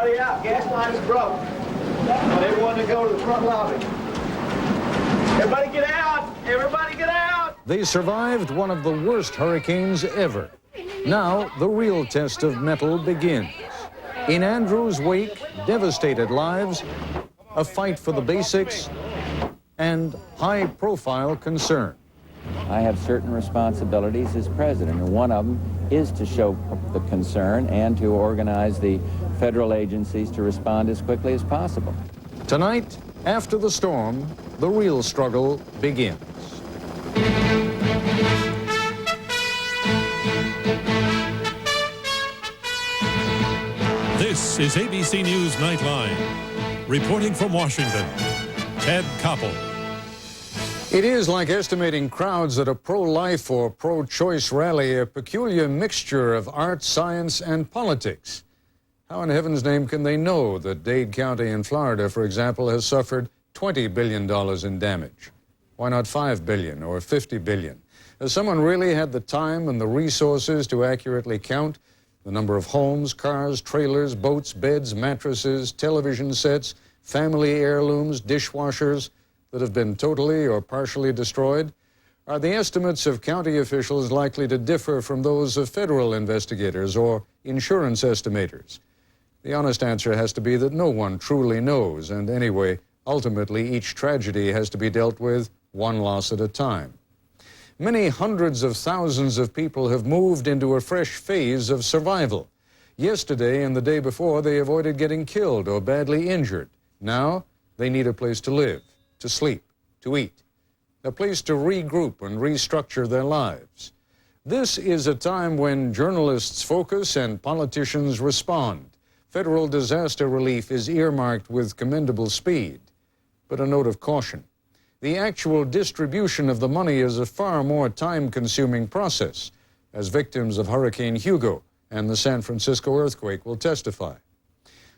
Everybody out. Gas line is broke. I want everyone to go to the front lobby. Everybody get out! Everybody get out! They survived one of the worst hurricanes ever. Now, the real test of mettle begins. In Andrew's wake, devastated lives, a fight for the basics, and high-profile concern. I have certain responsibilities as president, and one of them is to show the concern and to organize the federal agencies to respond as quickly as possible. Tonight, after the storm, the real struggle begins. This is ABC News Nightline. Reporting from Washington, Ted Koppel. It is like estimating crowds at a pro-life or pro-choice rally, a peculiar mixture of art, science, and politics. How in heaven's name can they know that Dade County in Florida, for example, has suffered $20 billion in damage? Why not $5 billion or $50 billion? Has someone really had the time and the resources to accurately count the number of homes, cars, trailers, boats, beds, mattresses, television sets, family heirlooms, dishwashers that have been totally or partially destroyed? Are the estimates of county officials likely to differ from those of federal investigators or insurance estimators? The honest answer has to be that no one truly knows, and anyway, ultimately each tragedy has to be dealt with one loss at a time. Many hundreds of thousands of people have moved into a fresh phase of survival. Yesterday and the day before, they avoided getting killed or badly injured. Now, they need a place to live, to sleep, to eat, a place to regroup and restructure their lives. This is a time when journalists focus and politicians respond. Federal disaster relief is earmarked with commendable speed. But a note of caution. The actual distribution of the money is a far more time-consuming process, as victims of Hurricane Hugo and the San Francisco earthquake will testify.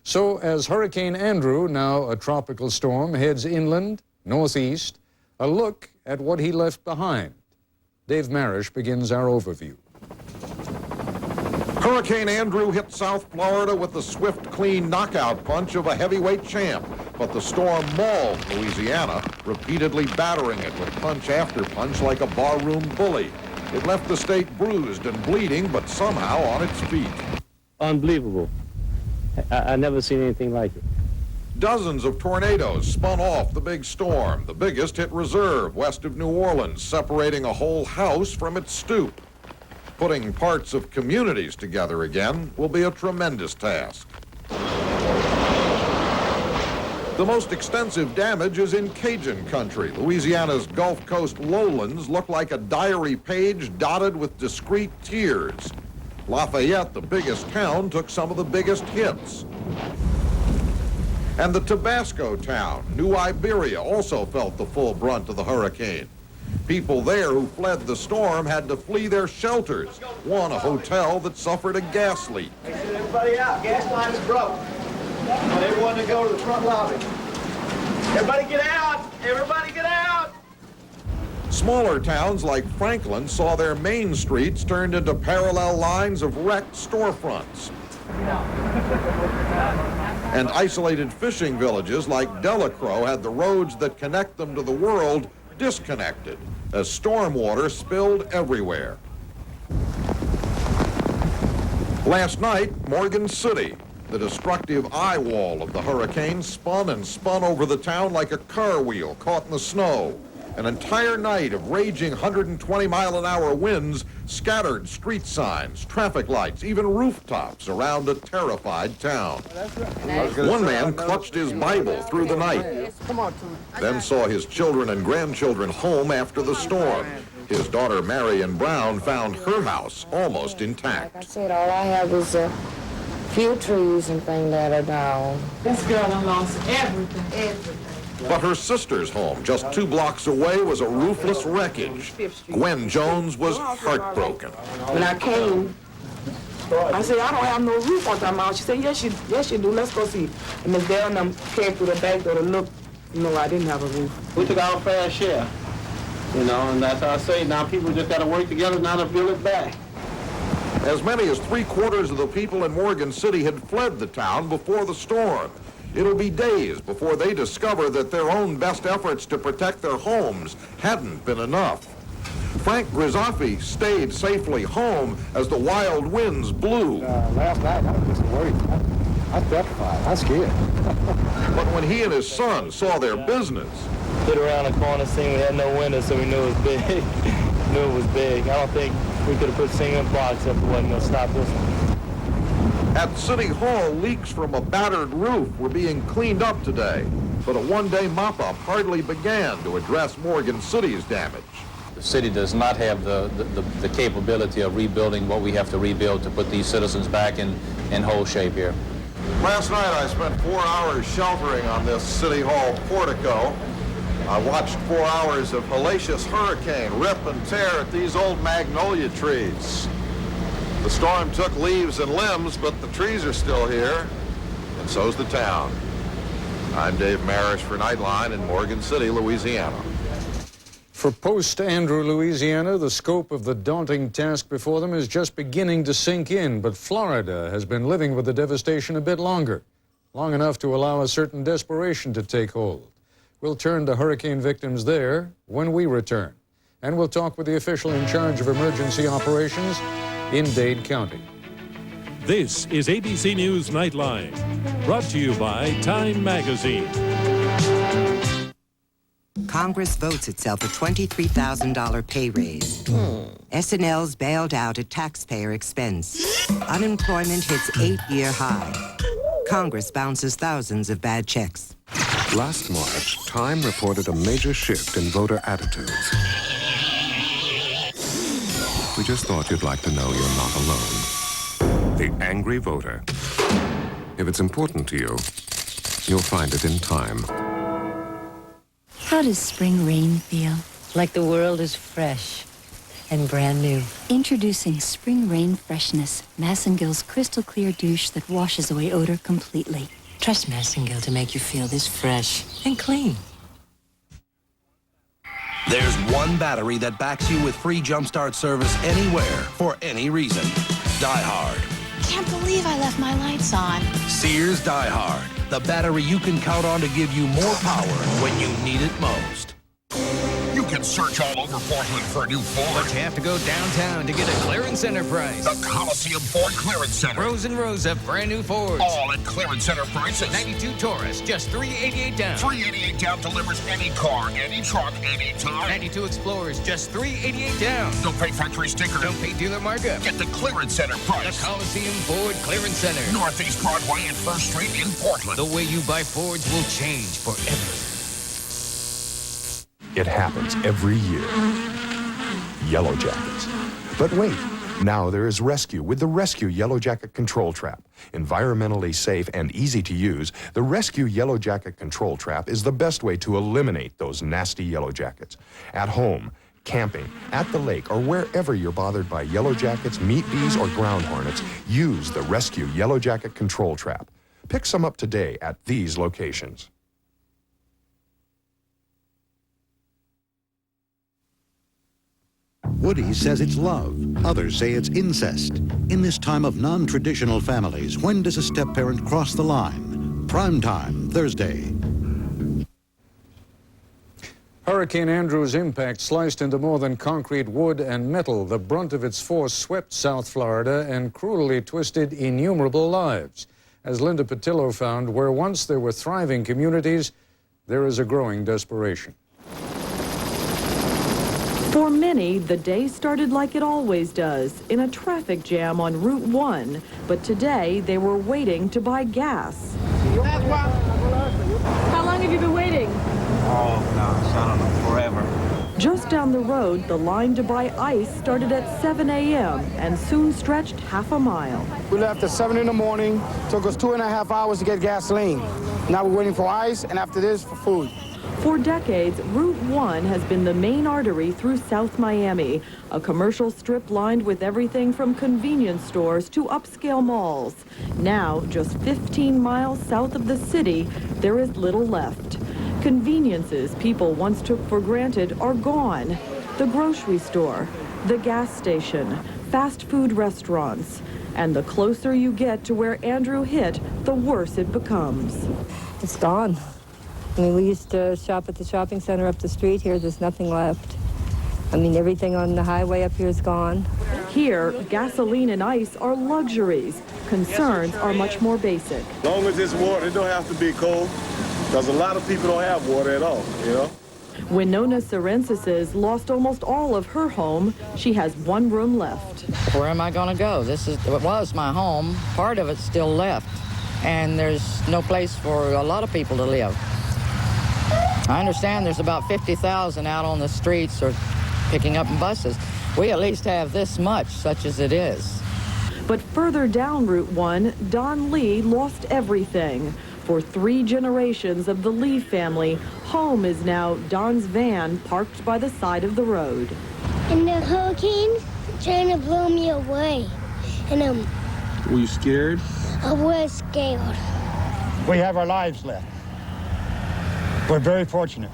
So as Hurricane Andrew, now a tropical storm, heads inland, northeast, a look at what he left behind. Dave Marish begins our overview. Hurricane Andrew hit South Florida with the swift, clean knockout punch of a heavyweight champ. But the storm mauled Louisiana, repeatedly battering it with punch after punch like a barroom bully. It left the state bruised and bleeding, but somehow on its feet. Unbelievable. I never seen anything like it. Dozens of tornadoes spun off the big storm. The biggest hit Reserve, west of New Orleans, separating a whole house from its stoop. Putting parts of communities together again will be a tremendous task. The most extensive damage is in Cajun country. Louisiana's Gulf Coast lowlands look like a diary page dotted with discreet tears. Lafayette, the biggest town, took some of the biggest hits. And the Tabasco town, New Iberia, also felt the full brunt of the hurricane. People there who fled the storm had to flee their shelters. One, a hotel that suffered a gas leak. Hey, send everybody out. Gas line is broke. I want everyone to go to the front lobby. Everybody get out! Everybody get out! Smaller towns like Franklin saw their main streets turned into parallel lines of wrecked storefronts. And isolated fishing villages like Delacroix had the roads that connect them to the world disconnected as storm water spilled everywhere. Last night, Morgan City, the destructive eye wall of the hurricane, spun and spun over the town like a car wheel caught in the snow. An entire night of raging 120-mile-an-hour winds scattered street signs, traffic lights, even rooftops around a terrified town. One man clutched his Bible through the night, then saw his children and grandchildren home after the storm. His daughter, Marion Brown, found her house almost intact. Like I said, all I have is a few trees and things that are down. This girl done lost everything. But her sister's home, just 2 blocks away, was a roofless wreckage. Gwen Jones was heartbroken. When I came, I said, I don't have no roof on top of my house. She said, yes, you do. Let's go see. And Miss Dale and them came through the back door to look. No, I didn't have a roof. We took our fair share, you know, and that's how I say, now people just got to work together now to build it back. As many as 3/4 of the people in Morgan City had fled the town before the storm. It'll be days before they discover that their own best efforts to protect their homes hadn't been enough. Frank Grisaffi stayed safely home as the wild winds blew. Last night, I was just worried. I was petrified. I was scared. But when he and his son saw their business, Hit around the corner, seen we had no windows, so we knew it was big. Knew it was big. I don't think we could have put cement blocks up if it wasn't going to stop this one. at City Hall, leaks from a battered roof were being cleaned up today. But a one-day mop-up hardly began to address Morgan City's damage. The city does not have the capability of rebuilding what we have to rebuild to put these citizens back in whole shape here. Last night I spent 4 hours sheltering on this City Hall portico. I watched 4 hours of hellacious hurricane rip and tear at these old magnolia trees. The storm took leaves and limbs, but the trees are still here, and so's the town. I'm Dave Marish for Nightline in Morgan City, Louisiana. For post-Andrew, Louisiana, the scope of the daunting task before them is just beginning to sink in, but Florida has been living with the devastation a bit longer, long enough to allow a certain desperation to take hold. We'll turn to hurricane victims there when we return, and we'll talk with the official in charge of emergency operations in Dade County. This is ABC News Nightline, brought to you by Time Magazine. Congress votes itself a $23,000 pay raise. SNL's bailed out at taxpayer expense. Unemployment hits 8-year high. Congress bounces thousands of bad checks. Last March, Time reported a major shift in voter attitudes. We just thought you'd like to know you're not alone. The angry voter. If it's important to you, you'll find it in Time. How does spring rain feel? Like the world is fresh and brand new. Introducing Spring Rain Freshness, Massengill's crystal clear douche that washes away odor completely. Trust Massengill to make you feel this fresh and clean. There's one battery that backs you with free jumpstart service anywhere for any reason. Die Hard. Can't believe I left my lights on. Sears Die Hard. The battery you can count on to give you more power when you need it most. You can search all over Portland for a new Ford. But you have to go downtown to get a clearance center price. The Coliseum Ford Clearance Center. Rows and rows of brand new Fords. All at clearance center prices. 92 Taurus, just $388 down. $388 down delivers any car, any truck, anytime. 92 Explorers, just $388 down. Don't pay factory sticker. Don't pay dealer markup. Get the clearance center price. The Coliseum Ford Clearance Center. Northeast Broadway and 1st Street in Portland. The way you buy Fords will change forever. It happens every year. Yellow Jackets. But wait, now there is Rescue with the Rescue Yellow Jacket Control Trap. Environmentally safe and easy to use, the Rescue Yellow Jacket Control Trap is the best way to eliminate those nasty yellow jackets. At home, camping, at the lake, or wherever you're bothered by yellow jackets, meat bees, or ground hornets, use the Rescue Yellow Jacket Control Trap. Pick some up today at these locations. Woody says it's love. Others say it's incest. In this time of non-traditional families, when does a step-parent cross the line? Prime time, Thursday. Hurricane Andrew's impact sliced into more than concrete, wood, and metal. The brunt of its force swept South Florida and cruelly twisted innumerable lives. As Linda Patillo found, where once there were thriving communities, there is a growing desperation. For many, the day started like it always does, in a traffic jam on Route 1. But today, they were waiting to buy gas. How long have you been waiting? Oh, gosh, I don't know, forever. Just down the road, the line to buy ice started at 7 a.m. and soon stretched half a mile. We left at 7 in the morning, took us 2.5 hours to get gasoline. Now we're waiting for ice, and after this, for food. For decades, Route 1 has been the main artery through South Miami, a commercial strip lined with everything from convenience stores to upscale malls. Now, just 15 miles south of the city, there is little left. Conveniences people once took for granted are gone. The grocery store, the gas station, fast food restaurants. And the closer you get to where Andrew hit, the worse it becomes. It's gone. I mean, we used to shop at the shopping center up the street here. There's nothing left. I mean, everything on the highway up here is gone. Here, gasoline and ice are luxuries. Concerns are much more basic. As long as it's water, it don't have to be cold, because a lot of people don't have water at all, you know? Winona Serensis lost almost all of her home. She has one room left. Where am I going to go? It was my home. Part of it's still left, and there's no place for a lot of people to live. I understand there's about 50,000 out on the streets or picking up buses. We at least have this much, such as it is. But further down Route 1, Don Lee lost everything. For 3 generations of the Lee family, home is now Don's van parked by the side of the road. And the hurricane trying to blow me away. And Were you scared? I was scared. We have our lives left. We're very fortunate.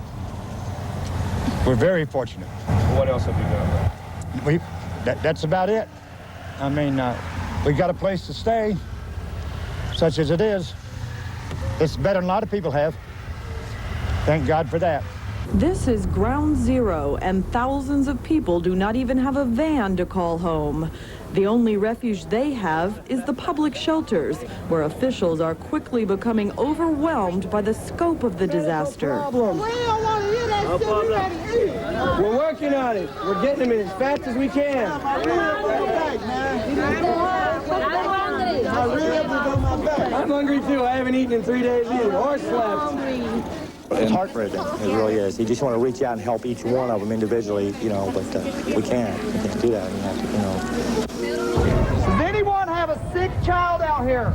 We're very fortunate. What else have you done? That's about it. I mean, we got a place to stay, such as it is. It's better than a lot of people have. Thank God for that. This is ground zero, and thousands of people do not even have a van to call home. The only refuge they have is the public shelters, where officials are quickly becoming overwhelmed by the scope of the disaster. We're working on it. We're getting them as fast as we can. I'm hungry too. I haven't eaten in 3 days either, or slept. It's heartbreaking. It really is. You just want to reach out and help each one of them individually, you know, but we can't. We can't do that. We have to, you know. Does anyone have a sick child out here?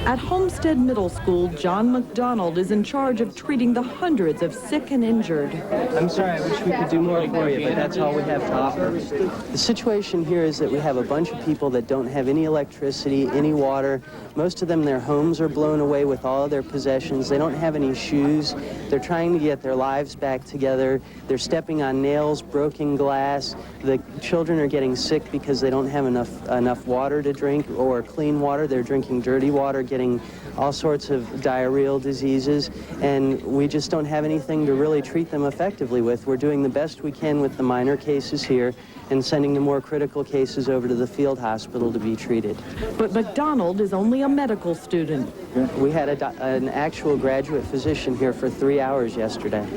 At Homestead Middle School, John McDonald is in charge of treating the hundreds of sick and injured. I'm sorry, I wish we could do more for you, but that's all we have to offer. The situation here is that we have a bunch of people that don't have any electricity, any water. Most of them, their homes are blown away with all of their possessions. They don't have any shoes. They're trying to get their lives back together. They're stepping on nails, broken glass. The children are getting sick because they don't have enough water to drink or clean water. They're drinking dirty water, getting all sorts of diarrheal diseases, and we just don't have anything to really treat them effectively with. We're doing the best we can with the minor cases here and sending the more critical cases over to the field hospital to be treated. But McDonald is only a medical student. We had an actual graduate physician here for 3 hours yesterday,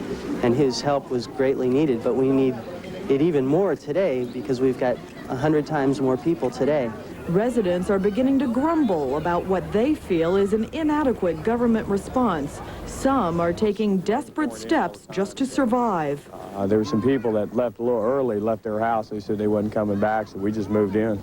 and his help was greatly needed, but we need it even more today because we've got 100 times more people today. Residents are beginning to grumble about what they feel is an inadequate government response. Some are taking desperate steps just to survive. There were some people that left a little early, left their house. They said they wasn't coming back, so we just moved in.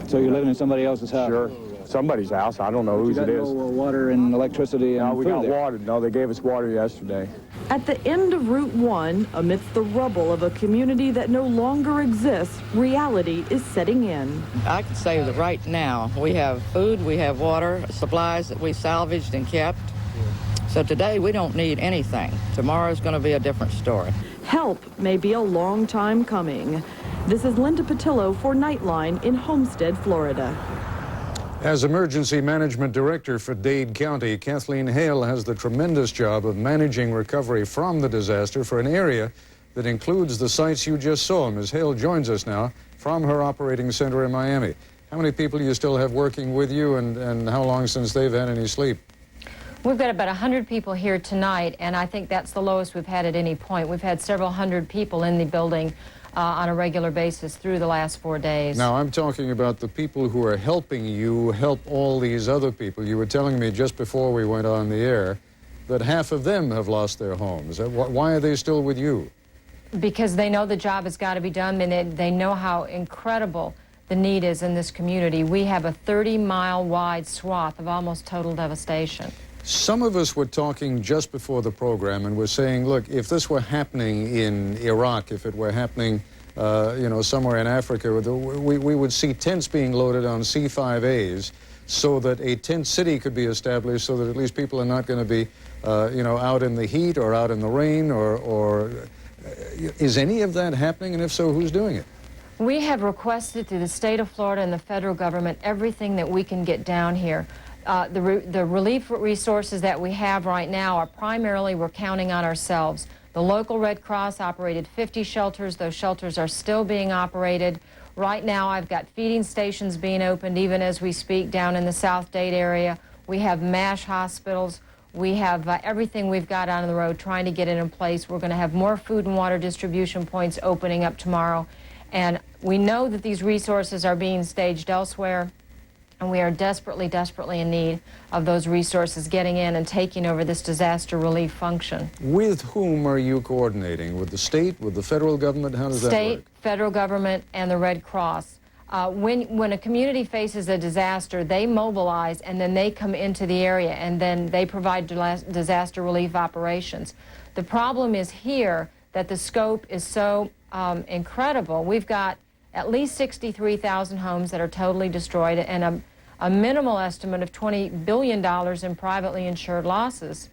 So you're living in somebody else's house? Sure. Somebody's house. I don't know whose it is. No water and electricity and No, we food got there. water. No, they gave us water yesterday. At the end of Route 1, amidst the rubble of a community that no longer exists, reality is setting in. I can say that right now we have food, we have water, supplies that we salvaged and kept. So today we don't need anything. Tomorrow's going to be a different story. Help may be a long time coming. This is Linda Patillo for Nightline in Homestead, Florida. As Emergency Management Director for Dade County, Kathleen Hale has the tremendous job of managing recovery from the disaster for an area that includes the sites you just saw. Ms. Hale joins us now from her operating center in Miami. How many people do you still have working with you, and how long since they've had any sleep? We've got about 100 people here tonight, and I think that's the lowest we've had at any point. We've had several hundred people in the building on a regular basis through the last 4 days. Now, I'm talking about the people who are helping you help all these other people. You were telling me just before we went on the air that half of them have lost their homes. Why are they still with you? Because they know the job has got to be done, and they know how incredible the need is in this community. We have a 30-mile wide swath of almost total devastation. Some of us were talking just before the program and were saying, look, if this were happening in Iraq, if it were happening, you know, somewhere in Africa, we would see tents being loaded on C-5As so that a tent city could be established so that at least people are not going to be, you know, out in the heat or out in the rain or is any of that happening? And if so, who's doing it? We have requested through the state of Florida and the federal government everything that we can get down here. The relief resources that we have right now are primarily we're counting on ourselves. The local Red Cross operated 50 shelters. Those shelters are still being operated. Right now I've got feeding stations being opened even as we speak down in the South Dade area. We have MASH hospitals. We have everything we've got on the road trying to get it in place. We're going to have more food and water distribution points opening up tomorrow. And we know that these resources are being staged elsewhere, and we are desperately, desperately in need of those resources getting in and taking over this disaster relief function. With whom are you coordinating? With the state, with the federal government? How does that work? State, federal government, and the Red Cross. When a community faces a disaster, they mobilize and then they come into the area and then they provide disaster relief operations. The problem is here that the scope is so incredible. We've got at least 63,000 homes that are totally destroyed and a minimal estimate of $20 billion in privately insured losses.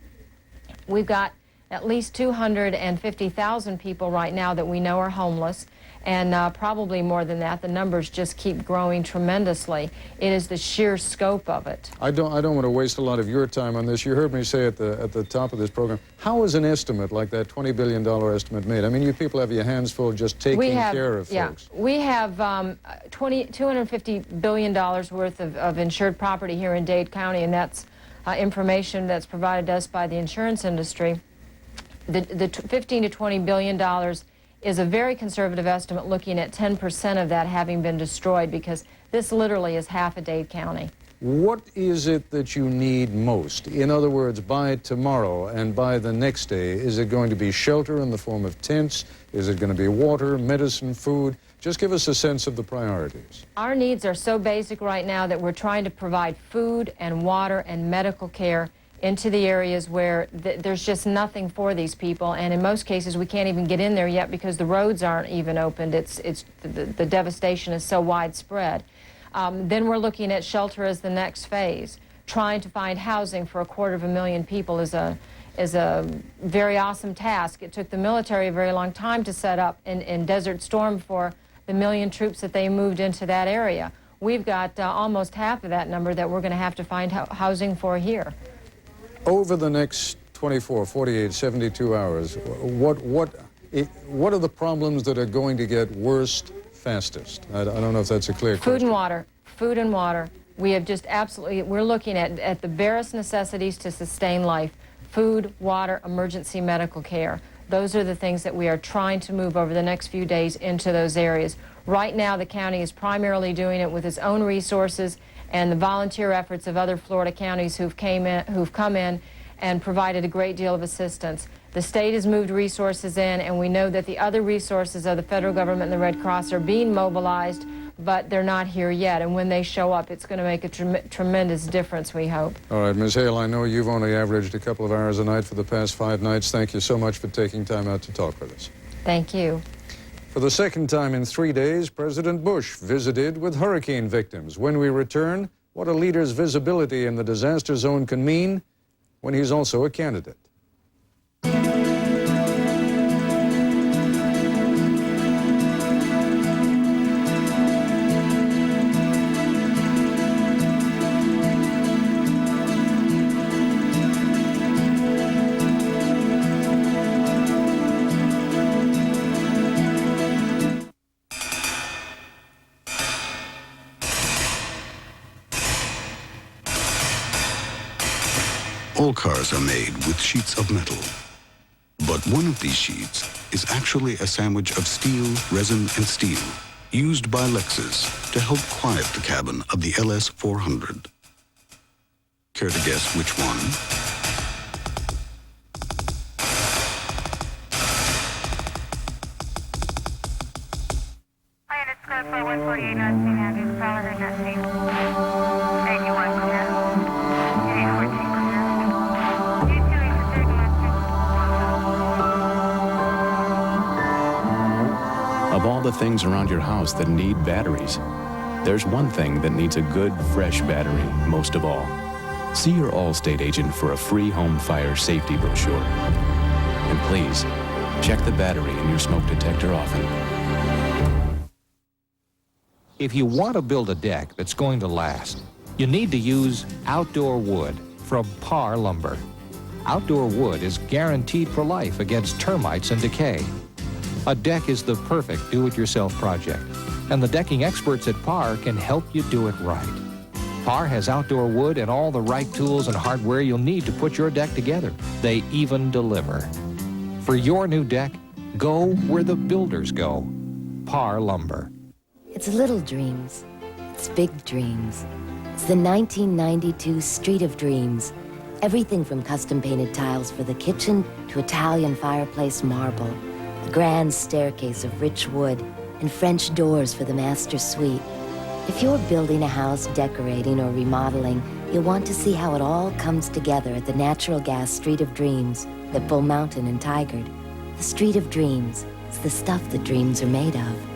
We've got at least 250,000 people right now that we know are homeless, and probably more than that. The numbers just keep growing tremendously. It is the sheer scope of it. I don't want to waste a lot of your time on this. You heard me say at the top of this program, how is an estimate like that $20 billion estimate made? I mean, you people have your hands full just taking care of folks. We have $250 billion worth of insured property here in Dade County, and that's information that's provided to us by the insurance industry. The 15 to $20 billion is a very conservative estimate, looking at 10% of that having been destroyed, because this literally is half of Dade County. What is it that you need most? In other words, by tomorrow and by the next day, is it going to be shelter in the form of tents? Is it going to be water, medicine, food? Just give us a sense of the priorities. Our needs are so basic right now that we're trying to provide food and water and medical care into the areas where there's just nothing for these people, and in most cases we can't even get in there yet because the roads aren't even opened. The devastation is so widespread. Then we're looking at shelter as the next phase. Trying to find housing for 250,000 people is a very awesome task. It took the military a very long time to set up in Desert Storm for the 1 million troops that they moved into that area. We've got almost half of that number that we're going to have to find housing for here. Over the next 24, 48, 72 hours, what are the problems that are going to get worst fastest? I don't know if that's a clear question. Food and water. Food and water. We have just absolutely, we're looking at the barest necessities to sustain life. Food, water, emergency medical care. Those are the things that we are trying to move over the next few days into those areas. Right now, the county is primarily doing it with its own resources and the volunteer efforts of other Florida counties who've come in and provided a great deal of assistance. The state has moved resources in, and we know that the other resources of the federal government and the Red Cross are being mobilized, but they're not here yet. And when they show up, it's going to make a tremendous difference, we hope. All right, Ms. Hale, I know you've only averaged a couple of hours a night for the past 5 nights. Thank you so much for taking time out to talk with us. Thank you. For the second time in 3 days, President Bush visited with hurricane victims. When we return, what a leader's visibility in the disaster zone can mean when he's also a candidate. All cars are made with sheets of metal. But one of these sheets is actually a sandwich of steel, resin, and steel used by Lexus to help quiet the cabin of the LS 400. Care to guess which one? Hi, it's code for 148 on St. Andrews, Prowler heard that scene. 81 clear. 814 clear. Of all the things around your house that need batteries, there's one thing that needs a good, fresh battery most of all. See your Allstate agent for a free home fire safety brochure. And please, check the battery in your smoke detector often. If you want to build a deck that's going to last, you need to use outdoor wood from Par Lumber. Outdoor wood is guaranteed for life against termites and decay. A deck is the perfect do-it-yourself project, and the decking experts at Par can help you do it right. Par has outdoor wood and all the right tools and hardware you'll need to put your deck together. They even deliver. For your new deck, go where the builders go. Par Lumber. It's little dreams. It's big dreams. It's the 1992 Street of Dreams. Everything from custom-painted tiles for the kitchen to Italian fireplace marble, a grand staircase of rich wood, and French doors for the master suite. If you're building a house, decorating, or remodeling, you'll want to see how it all comes together at the natural gas Street of Dreams at Bull Mountain and Tigard. The Street of Dreams. It's the stuff that dreams are made of.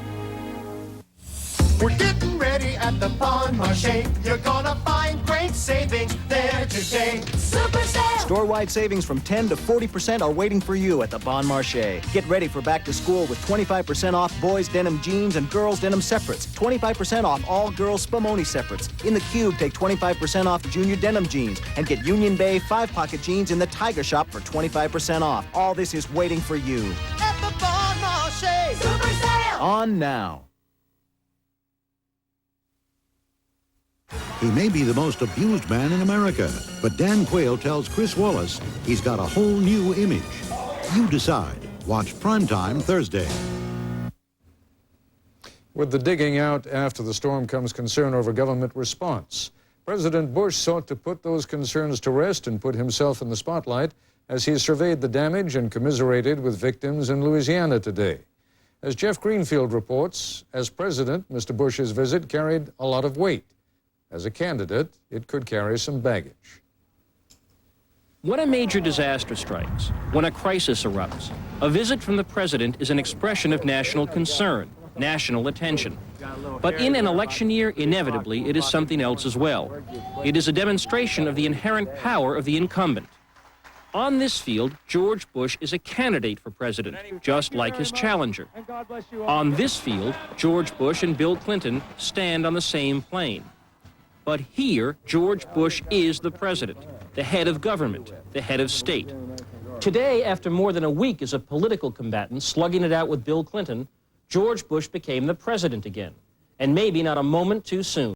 We're getting ready at the Bon Marché. You're gonna find great savings there today. Super sale! Store-wide savings from 10 to 40% are waiting for you at the Bon Marché. Get ready for back to school with 25% off boys' denim jeans and girls' denim separates. 25% off all girls' Spumoni separates. In the Cube, take 25% off junior denim jeans and get Union Bay 5-pocket jeans in the Tiger Shop for 25% off. All this is waiting for you. At the Bon Marché! Super sale! On now. He may be the most abused man in America, but Dan Quayle tells Chris Wallace he's got a whole new image. You decide. Watch Primetime Thursday. With the digging out after the storm comes concern over government response. President Bush sought to put those concerns to rest and put himself in the spotlight as he surveyed the damage and commiserated with victims in Louisiana today. As Jeff Greenfield reports, as president, Mr. Bush's visit carried a lot of weight. As a candidate, it could carry some baggage. When a major disaster strikes, when a crisis erupts, a visit from the president is an expression of national concern, national attention. But in an election year, inevitably, it is something else as well. It is a demonstration of the inherent power of the incumbent. On this field, George Bush is a candidate for president, just like his challenger. On this field, George Bush and Bill Clinton stand on the same plane. But here, George Bush is the president, the head of government, the head of state. Today, after more than a week as a political combatant slugging it out with Bill Clinton, George Bush became the president again, and maybe not a moment too soon.